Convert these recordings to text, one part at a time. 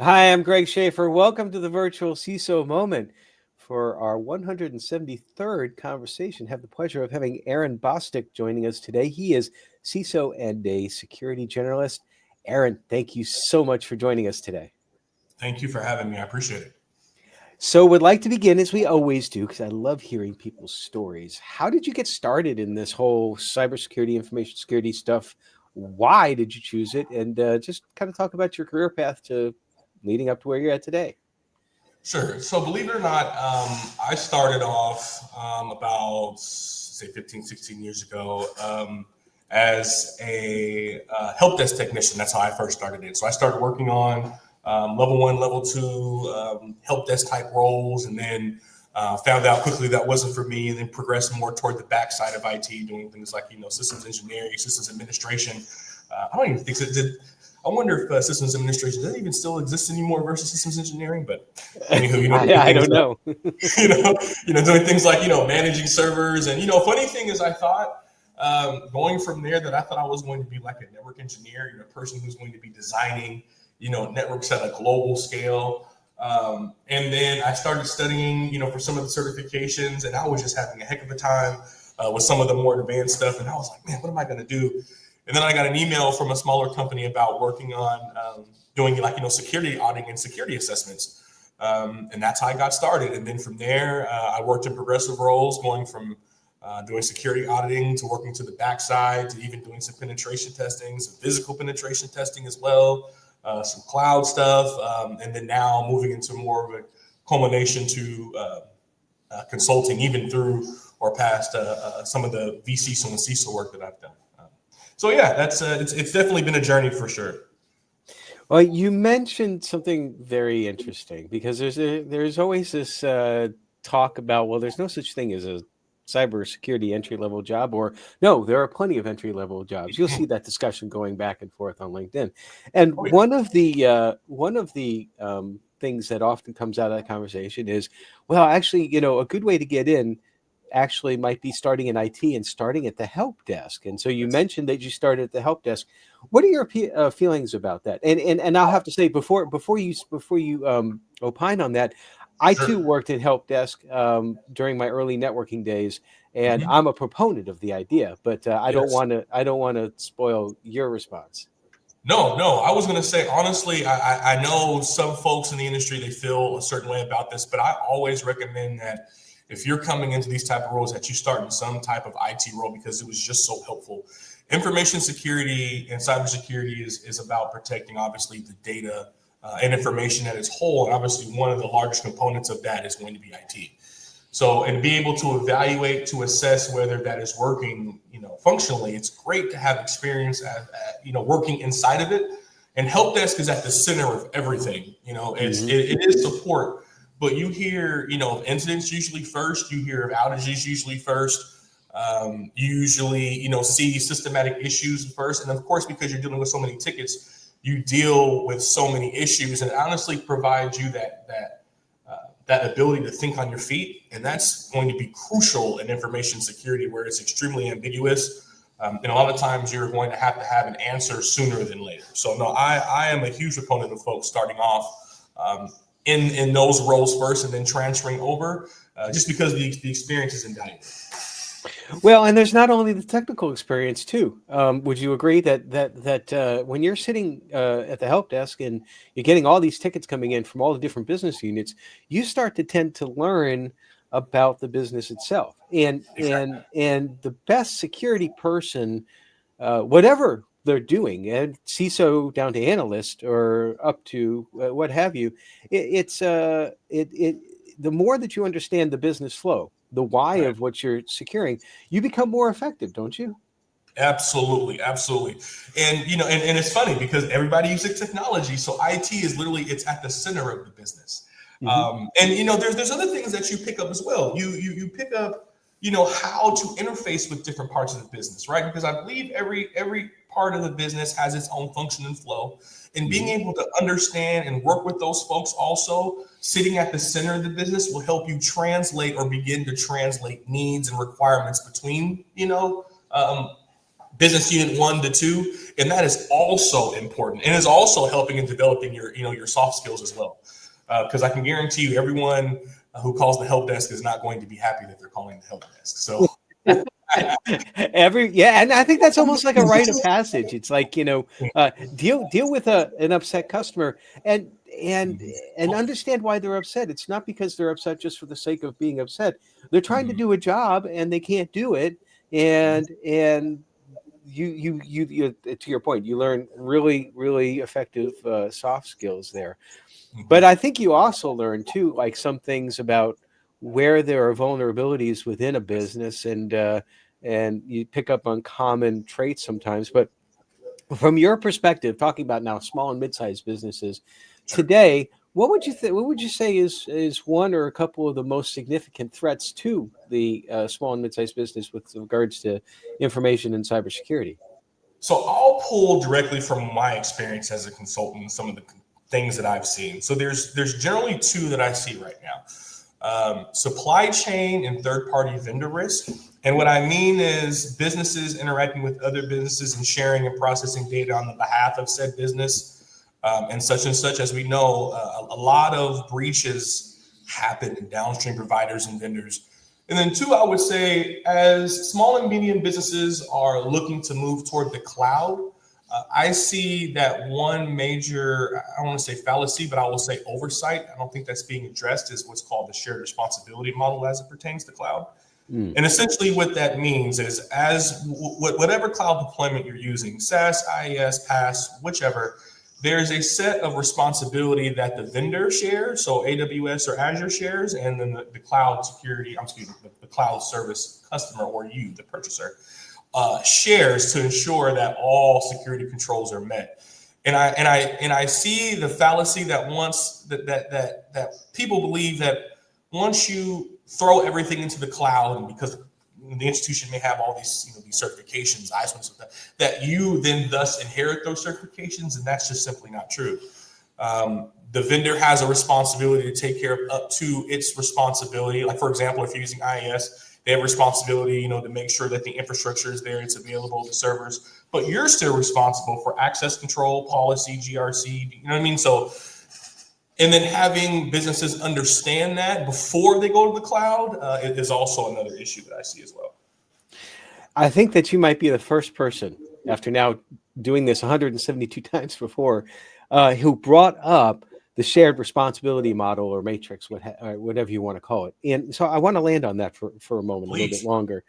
Hi, I'm Greg Schaefer. Welcome to the virtual CISO moment. For our 173rd conversation, have the pleasure of having Aaron Bostick joining us today. He is CISO and a security generalist. Aaron, thank you so much for joining us today. Thank you for having me. I appreciate it. So, would like to begin as we always do, because I love hearing people's stories. How did you get started in this whole cybersecurity, information security stuff? Why did you choose it? And just kind of talk about your career path to leading up to where you're at today. Sure. So believe it or not, I started off about, say, 15, 16 years ago as a help desk technician. That's how I first started it. So I started working on level one, level two help desk type roles, and then found out quickly that wasn't for me, and then progressed more toward the backside of IT, doing things like, systems engineering, systems administration. I don't even think it did. I wonder if systems administration doesn't even still exist anymore versus systems engineering. But anywho, doing I things don't know. like, doing things like, managing servers. And, funny thing is I thought going from there that I thought I was going to be like a network engineer, a person who's going to be designing, networks at a global scale. And then I started studying, for some of the certifications, and I was just having a heck of a time with some of the more advanced stuff. And I was like, man, what am I going to do? And then I got an email from a smaller company about working on doing security auditing and security assessments. And that's how I got started. And then from there, I worked in progressive roles, going from doing security auditing to working to the backside to even doing some penetration testing, some physical penetration testing as well, some cloud stuff. And then now moving into more of a culmination to consulting, even through or past some of the VCISO and CISO work that I've done. So yeah, that's it's definitely been a journey for sure. Well, you mentioned something very interesting because there's always this talk about, well, there's no such thing as a cybersecurity entry level job, or no, there are plenty of entry level jobs. You'll see that discussion going back and forth on LinkedIn, and Oh, yeah. one of the things that often comes out of that conversation is, well, actually, a good way to get in actually might be starting in IT and starting at the help desk. And so you Yes. mentioned that you started at the help desk. What are your feelings about that? And I'll have to say before you opine on that, I too Sure. worked at help desk during my early networking days, and Mhm. I'm a proponent of the idea. But Yes. I don't want to spoil your response. No. I was going to say, honestly, I know some folks in the industry, they feel a certain way about this, but I always recommend that if you're coming into these type of roles, that you start in some type of IT role because it was just so helpful. Information security and cybersecurity is about protecting, obviously, the data and information at its whole. And obviously, one of the largest components of that is going to be IT. So, and be able to evaluate, to assess whether that is working, functionally, it's great to have experience working inside of it. And help desk is at the center of everything. Hmm. It is support, but you hear, of incidents usually first. You hear of outages usually first. You usually, see systematic issues first, and of course, because you're dealing with so many tickets, you deal with so many issues, and honestly, provides you that ability to think on your feet. And that's going to be crucial in information security, where it's extremely ambiguous. And a lot of times you're going to have an answer sooner than later. So no, I am a huge proponent of folks starting off in those roles first and then transferring over, just because the experience is invaluable. Well, and there's not only the technical experience too. Would you agree that when you're sitting at the help desk and you're getting all these tickets coming in from all the different business units, you start to tend to learn about the business itself, and Exactly. the best security person, whatever they're doing, and CISO down to analyst or up to what have you, it the more that you understand the business flow, the why Right. of what you're securing, you become more effective, don't you? Absolutely. And and it's funny because everybody uses technology. So IT is literally, it's at the center of the business. Hmm. And there's other things that you pick up as well. You pick up, how to interface with different parts of the business, right? Because I believe every part of the business has its own function and flow. And being Hmm. able to understand and work with those folks also sitting at the center of the business will help you translate or begin to translate needs and requirements between, business unit 1 to 2, and that is also important, and is also helping in developing your soft skills as well. Because I can guarantee you, everyone who calls the help desk is not going to be happy that they're calling the help desk. So. And I think that's almost like a rite of passage. It's like, deal with an upset customer and understand why they're upset. It's not because they're upset just for the sake of being upset. They're trying to do a job and they can't do it. And you to your point, you learn really, really effective soft skills there. But I think you also learn too, like some things about where there are vulnerabilities within a business, and you pick up on common traits sometimes. But from your perspective, talking about now small and mid-sized businesses today, what would you say is one or a couple of the most significant threats to the small and mid-sized business with regards to information and cybersecurity? So I'll pull directly from my experience as a consultant, some of the things that I've seen. So there's generally 2 that I see right now: supply chain and third-party vendor risk. And what I mean is businesses interacting with other businesses and sharing and processing data on the behalf of said business. And such, as we know, a lot of breaches happen in downstream providers and vendors. And then 2, I would say, as small and medium businesses are looking to move toward the cloud, I see that one major, I don't want to say fallacy, but I will say oversight. I don't think that's being addressed, is what's called the shared responsibility model as it pertains to cloud. And essentially what that means is, whatever cloud deployment you're using, SaaS, IaaS, PaaS, whichever, there's a set of responsibility that the vendor shares, so AWS or Azure shares, and then the cloud the cloud service customer, or you, the purchaser, shares to ensure that all security controls are met. And I see the fallacy that that people believe that once you throw everything into the cloud, and because the institution may have all these these certifications, ISO and stuff, that you then thus inherit those certifications, and that's just simply not true. The vendor has a responsibility to take care of up to its responsibility. Like, for example, if you're using IaaS, they have responsibility, to make sure that the infrastructure is there, it's available to servers, but you're still responsible for access control, policy, GRC, you know what I mean? So, and then having businesses understand that before they go to the cloud is also another issue that I see as well. I think that you might be the first person, after now doing this 172 times before, who brought up the shared responsibility model or matrix, whatever you want to call it. And so I want to land on that for a moment, Please. A little bit longer.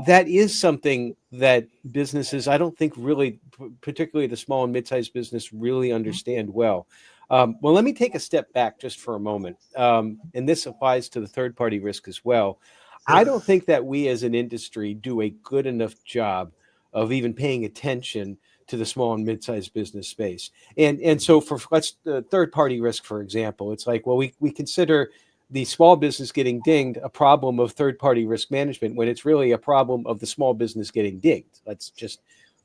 That is something that businesses, I don't think really, particularly the small and mid-sized business, really understand well. Well, let me take a step back just for a moment. And this applies to the third-party risk as well. Sure. I don't think that we as an industry do a good enough job of even paying attention to the small and mid-sized business space. And so for third-party risk, for example, it's like, well, we consider the small business getting dinged a problem of third-party risk management when it's really a problem of the small business getting dinged. Let's just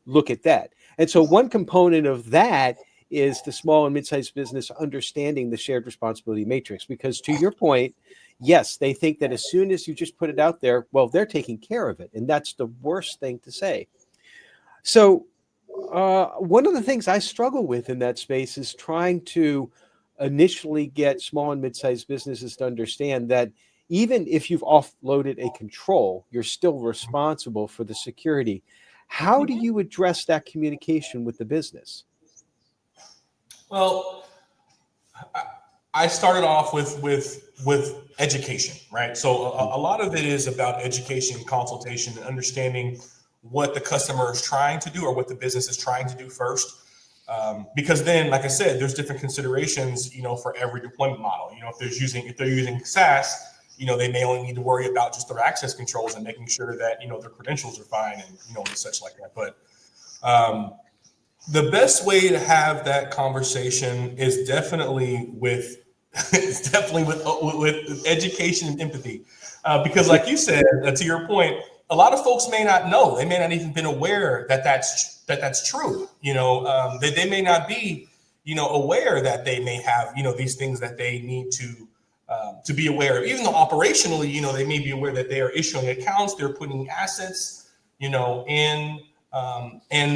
look at that. And so one component of that is the small and mid-sized business understanding the shared responsibility matrix, because to your point, yes, they think that as soon as you just put it out there, well, they're taking care of it. And that's the worst thing to say. So one of the things I struggle with in that space is trying to initially get small and mid-sized businesses to understand that even if you've offloaded a control, you're still responsible for the security. How do you address that communication with the business? Well, I started off with education, right? So a lot of it is about education and consultation and understanding what the customer is trying to do or what the business is trying to do first. Because then, like I said, there's different considerations, for every deployment model. If they're using SaaS, they may only need to worry about just their access controls and making sure that, their credentials are fine and such like that. But the best way to have that conversation is definitely with education and empathy, because, like you said, to your point, a lot of folks may not know. They may not even been aware that that's true. They may not be, aware that they may have, these things that they need to be aware of. Even though operationally, they may be aware that they are issuing accounts, they're putting assets, and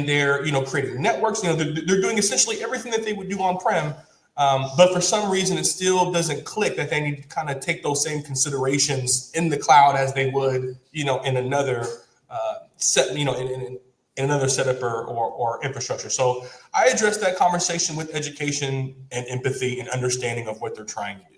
they're, creating networks. They're doing essentially everything that they would do on-prem. But for some reason, it still doesn't click that they need to kind of take those same considerations in the cloud as they would, in another in another setup or infrastructure. So I addressed that conversation with education and empathy and understanding of what they're trying to do.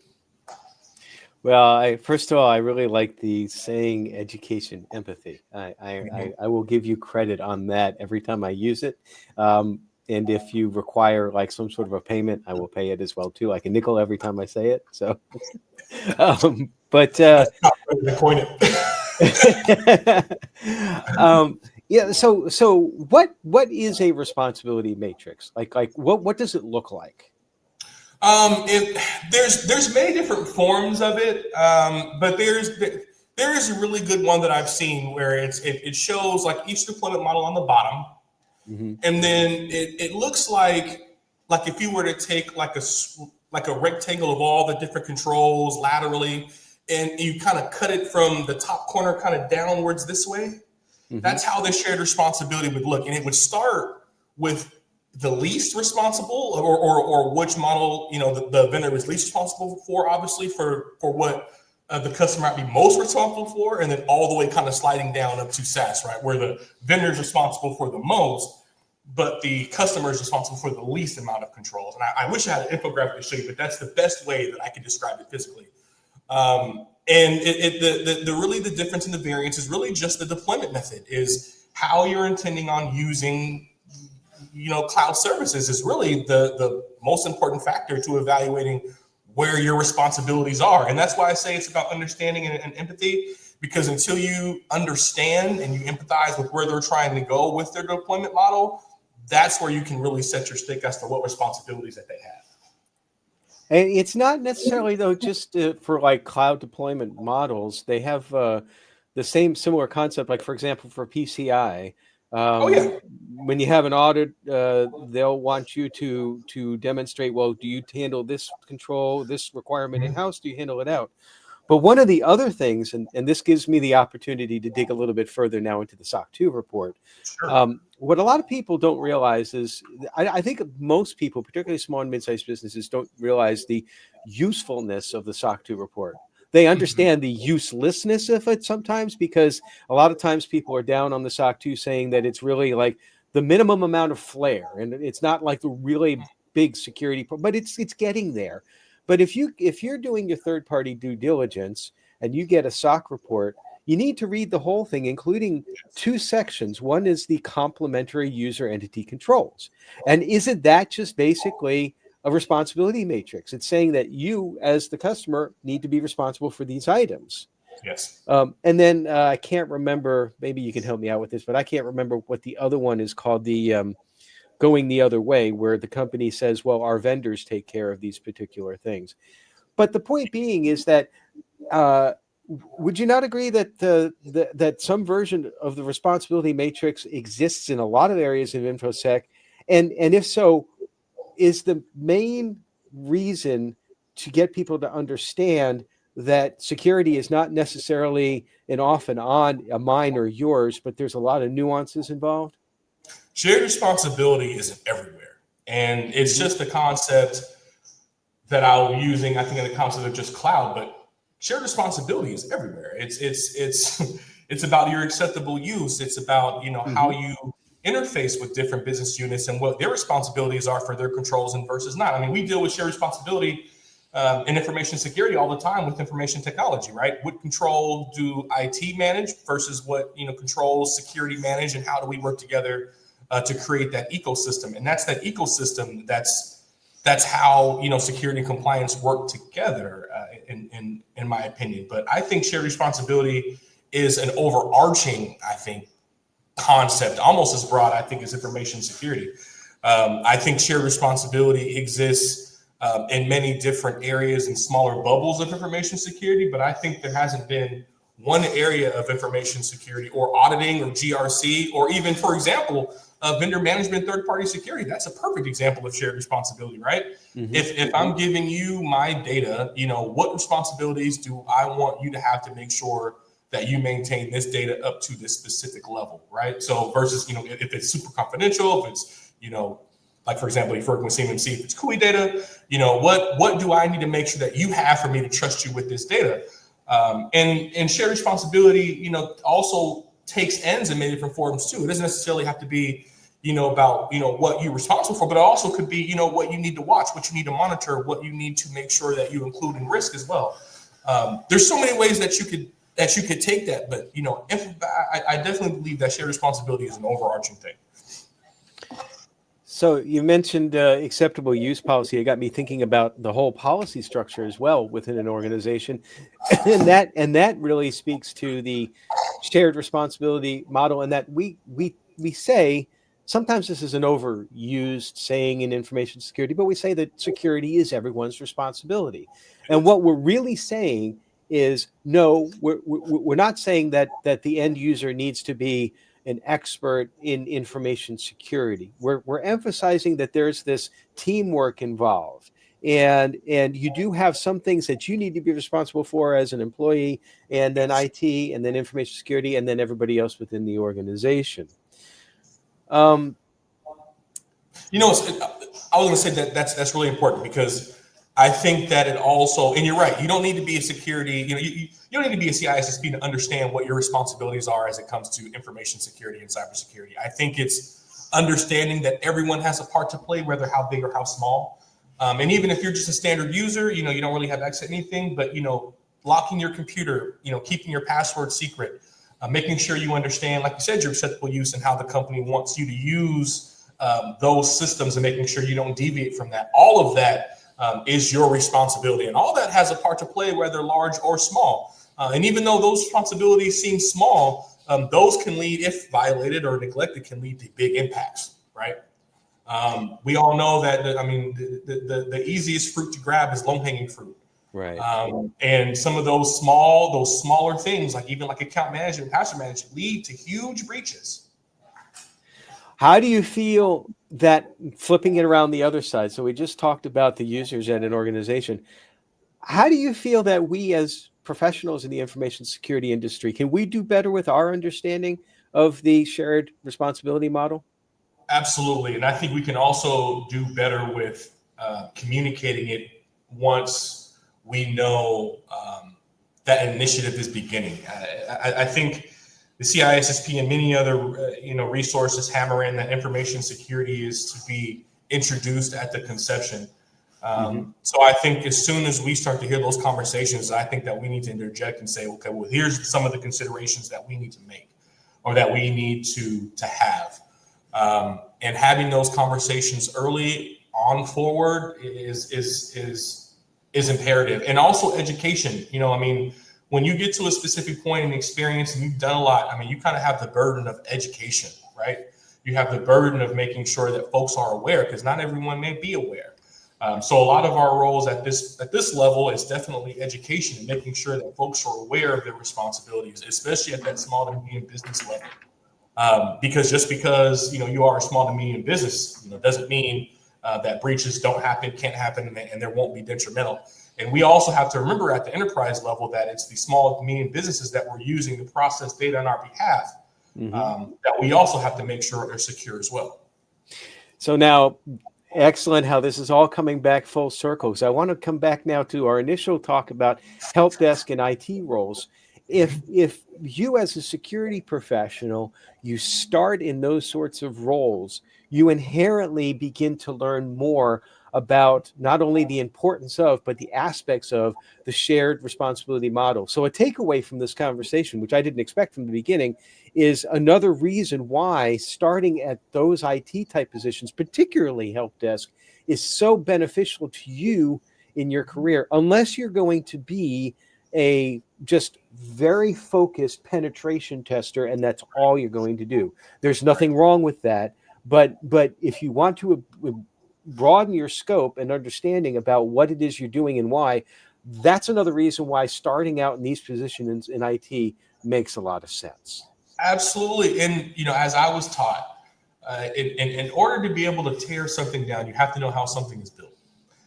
Well, first of all, I really like the saying education empathy. I will give you credit on that every time I use it. And if you require like some sort of a payment, I will pay it as well too, like a nickel every time I say it. So, That's not ready to coin it. Yeah. So what is a responsibility matrix? Like what does it look like? There's many different forms of it, but there is a really good one that I've seen where it shows like each deployment model on the bottom, and then it looks like if you were to take like a rectangle of all the different controls laterally, and you kind of cut it from the top corner kind of downwards this way. That's how the shared responsibility would look, and it would start with the least responsible, or which model the vendor is least responsible for, obviously for what the customer might be most responsible for, and then all the way kind of sliding down up to SaaS, right, where the vendor is responsible for the most, but the customer is responsible for the least amount of controls. And I wish I had an infographic to show you, but that's the best way that I can describe it physically. And the difference in the variance is really just the deployment method, is how you're intending on using cloud services is really the most important factor to evaluating where your responsibilities are. And that's why I say it's about understanding and empathy, because until you understand and you empathize with where they're trying to go with their deployment model, that's where you can really set your stake as to what responsibilities that they have. And it's not necessarily, though, just for like cloud deployment models. They have the same similar concept, like, for example, for PCI. When you have an audit, they'll want you to demonstrate, well, do you handle this control, this requirement in-house? Do you handle it out? But one of the other things, and this gives me the opportunity to dig a little bit further now into the SOC 2 report. Sure. What a lot of people don't realize is, I think most people, particularly small and mid-sized businesses, don't realize the usefulness of the SOC 2 report. They understand the uselessness of it sometimes, because a lot of times people are down on the SOC 2 saying that it's really like the minimum amount of flair, and it's not like the really big security, but it's getting there. But if you're doing your third-party due diligence and you get a SOC report, you need to read the whole thing, including two sections. One is the complementary user entity controls. And isn't that just basically a responsibility matrix? It's saying that you, as the customer, need to be responsible for these items. Yes. And then I can't remember, maybe you can help me out with this, but I can't remember what the other one is called, the going the other way, where the company says, well, our vendors take care of these particular things. But the point being is that would you not agree that that some version of the responsibility matrix exists in a lot of areas of infosec? And if so, is the main reason to get people to understand that security is not necessarily an off and on, a mine or yours, but there's a lot of nuances involved? Shared responsibility is everywhere. And it's just a concept that I'm using, I think, in the concept of just cloud, but shared responsibility is everywhere. It's about your acceptable use. It's about, how you interface with different business units and what their responsibilities are for their controls and versus not. I mean, we deal with shared responsibility in information security all the time with information technology, right? What control do IT manage versus what, controls security manage, and how do we work together to create that ecosystem? And that's that ecosystem. That's how, security and compliance work together, in my opinion. But I think shared responsibility is an overarching, concept, almost as broad, as information security. I think shared responsibility exists in many different areas and smaller bubbles of information security, but I think there hasn't been one area of information security or auditing or GRC, or even, for example, vendor management, third-party security. That's a perfect example of shared responsibility, right? If I'm giving you my data, what responsibilities do I want you to have to make sure that you maintain this data up to this specific level, right? So versus, if it's super confidential, if it's, like for example, if you're working with CMMC, if it's CUI data, what do I need to make sure that you have for me to trust you with this data? And shared responsibility, also takes ends in many different forms too. It doesn't necessarily have to be, about, what you're responsible for, but it also could be, what you need to watch, what you need to monitor, what you need to make sure that you include in risk as well. There's so many ways that you could take that, but I definitely believe that shared responsibility is an overarching thing. So you mentioned acceptable use policy. It got me thinking about the whole policy structure as well within an organization, and that really speaks to the shared responsibility model. And that we say sometimes this is an overused saying in information security, but we say that security is everyone's responsibility. And what we're really saying is no, we're not saying that the end user needs to be an expert in information security. We're emphasizing that there's this teamwork involved, and you do have some things that you need to be responsible for as an employee, and then IT, and then information security, and then everybody else within the organization. I was going to say that's really important, because I think that it also, and you're right, you don't need to be a security, you don't need to be a CISSP to understand what your responsibilities are as it comes to information security and cybersecurity. I think it's understanding that everyone has a part to play, whether how big or how small. And even if you're just a standard user, you don't really have access to anything, but, locking your computer, keeping your password secret, making sure you understand, like you said, your acceptable use and how the company wants you to use those systems, and making sure you don't deviate from that. All of that is your responsibility, and all that has a part to play, whether large or small. And even though those responsibilities seem small, those can lead, if violated or neglected, can lead to big impacts, right? We all know that, the easiest fruit to grab is low-hanging fruit. Right. And some of those smaller things, like even like account management, password management, lead to huge breaches. How do you feel that, flipping it around the other side? So we just talked about the users at an organization. How do you feel that we as professionals in the information security industry, can we do better with our understanding of the shared responsibility model? Absolutely. And I think we can also do better with communicating it once we know that initiative is beginning. I think the CISSP and many other resources hammer in that information security is to be introduced at the conception. So I think as soon as we start to hear those conversations, I think that we need to interject and say, okay, well, here's some of the considerations that we need to make, or that we need to have. And having those conversations early on forward is imperative. And also education. When you get to a specific point in experience and you've done a lot, you kind of have the burden of education, right? You have the burden of making sure that folks are aware, because not everyone may be aware. So a lot of our roles at this level is definitely education, and making sure that folks are aware of their responsibilities, especially at that small to medium business level. Because just because you are a small to medium business, doesn't mean that breaches don't happen, can't happen, and there won't be detrimental. And we also have to remember at the enterprise level that it's the small to medium businesses that we're using to process data on our behalf, that we also have to make sure are secure as well. So now, excellent how this is all coming back full circle. So I want to come back now to our initial talk about help desk and IT roles. If you as a security professional, you start in those sorts of roles, you inherently begin to learn more about not only the importance of, but the aspects of the shared responsibility model. So a takeaway from this conversation, which I didn't expect from the beginning, is another reason why starting at those IT type positions, particularly help desk, is so beneficial to you in your career, unless you're going to be a just very focused penetration tester and that's all you're going to do. There's nothing wrong with that. But if you want to broaden your scope and understanding about what it is you're doing and why, that's another reason why starting out in these positions in IT makes a lot of sense. Absolutely. And, as I was taught, in order to be able to tear something down, you have to know how something is built.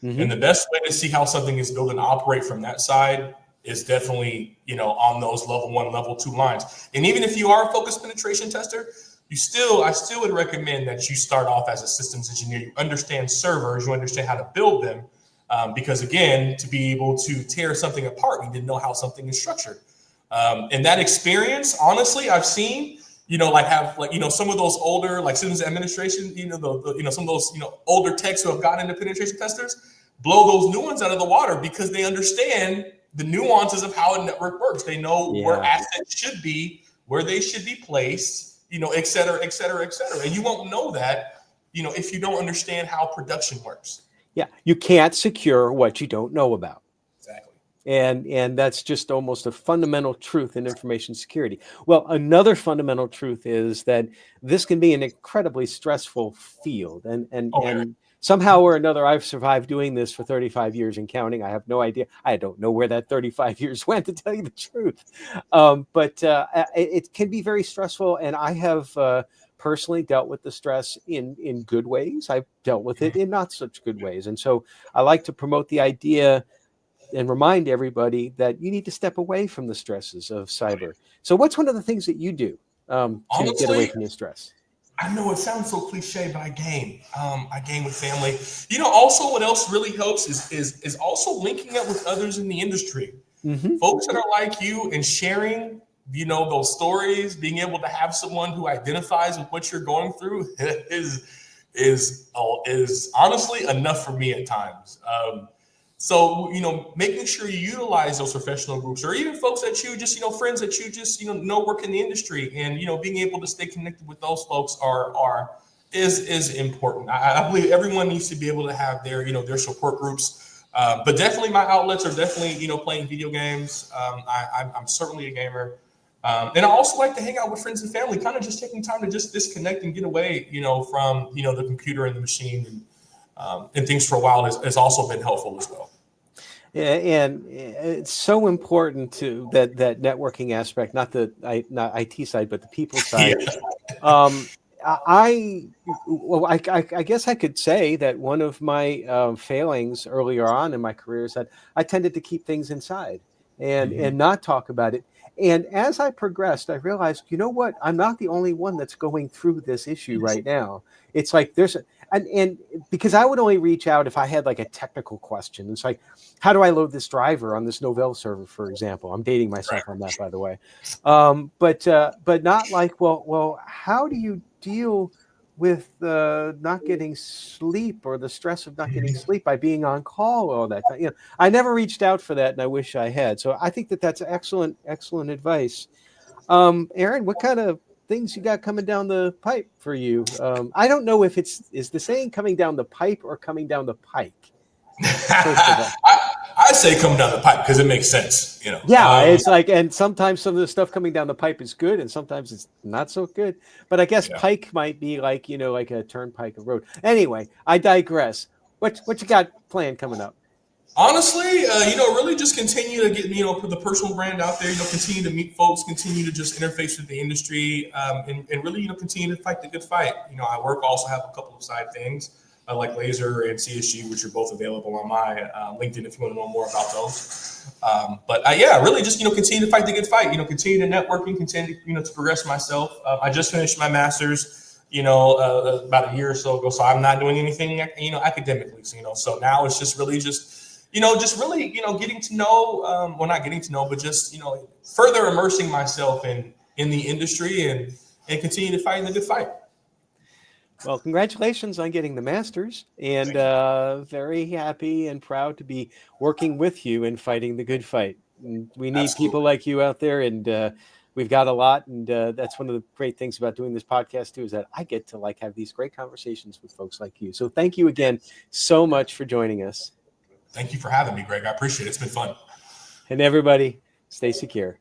And the best way to see how something is built and operate from that side is definitely, on those level 1, level 2 lines. And even if you are a focused penetration tester, I still would recommend that you start off as a systems engineer. You understand servers, you understand how to build them. Because again, to be able to tear something apart, you didn't know how something is structured. And that experience, honestly, I've seen, some of those older, like systems administration, some of those, older techs who have gotten into penetration testers, blow those new ones out of the water because they understand the nuances of how a network works. They know where assets should be, where they should be placed, et cetera, et cetera, et cetera. And you won't know that, if you don't understand how production works. Yeah, you can't secure what you don't know about. Exactly. And that's just almost a fundamental truth in information security. Well, another fundamental truth is that this can be an incredibly stressful field. And somehow or another, I've survived doing this for 35 years and counting. I have no idea. I don't know where that 35 years went, to tell you the truth. But it can be very stressful. And I have personally dealt with the stress in good ways. I've dealt with it in not such good ways. And so I like to promote the idea and remind everybody that you need to step away from the stresses of cyber. So what's one of the things that you do to get away from your stress? I know it sounds so cliche, but I game. I game with family. Also what else really helps is also linking up with others in the industry. Folks that are like you and sharing, those stories, being able to have someone who identifies with what you're going through is honestly enough for me at times. So, making sure you utilize those professional groups, or even folks that you just, friends that you just, know work in the industry, and, being able to stay connected with those folks is important. I believe everyone needs to be able to have their support groups. But definitely my outlets are definitely, playing video games. I'm certainly a gamer. And I also like to hang out with friends and family, kind of just taking time to just disconnect and get away, from, the computer and the machine and things for a while has also been helpful as well. Yeah, and it's so important to that networking aspect, not IT side, but the people side. I guess I could say that one of my failings earlier on in my career is that I tended to keep things inside and not talk about it. And as I progressed, I realized, you know what? I'm not the only one that's going through this issue right now. It's like and because I would only reach out if I had like a technical question. It's like, how do I load this driver on this Novell server, for example? I'm dating myself on that, by the way. But not like, well, how do you deal with not getting sleep, or the stress of not getting sleep by being on call all that time? I never reached out for that, and I wish I had. So I think that's excellent advice. Aaron, what kind of things you got coming down the pipe for you? I don't know if is the saying coming down the pipe or coming down the pike. I say coming down the pipe because it makes sense, Yeah, it's like, and sometimes some of the stuff coming down the pipe is good, and sometimes it's not so good. But I guess pike might be like, like a turnpike, a road. Anyway, I digress. What you got planned coming up? Honestly, really just continue to get, put the personal brand out there, continue to meet folks, continue to just interface with the industry, and really, continue to fight the good fight. I also have a couple of side things like Laser and CSG, which are both available on my LinkedIn if you want to know more about those. But really just, continue to fight the good fight, continue to networking, continue, to progress myself. I just finished my master's, about a year or so ago. So I'm not doing anything, academically. So now it's just really getting to know, not getting to know, but just, further immersing myself in the industry and continue to fight the good fight. Well, congratulations on getting the master's, and very happy and proud to be working with you and fighting the good fight. And we need people like you out there, and we've got a lot. And that's one of the great things about doing this podcast too, is that I get to have these great conversations with folks like you. So thank you again so much for joining us. Thank you for having me, Greg. I appreciate it. It's been fun. And everybody, stay secure.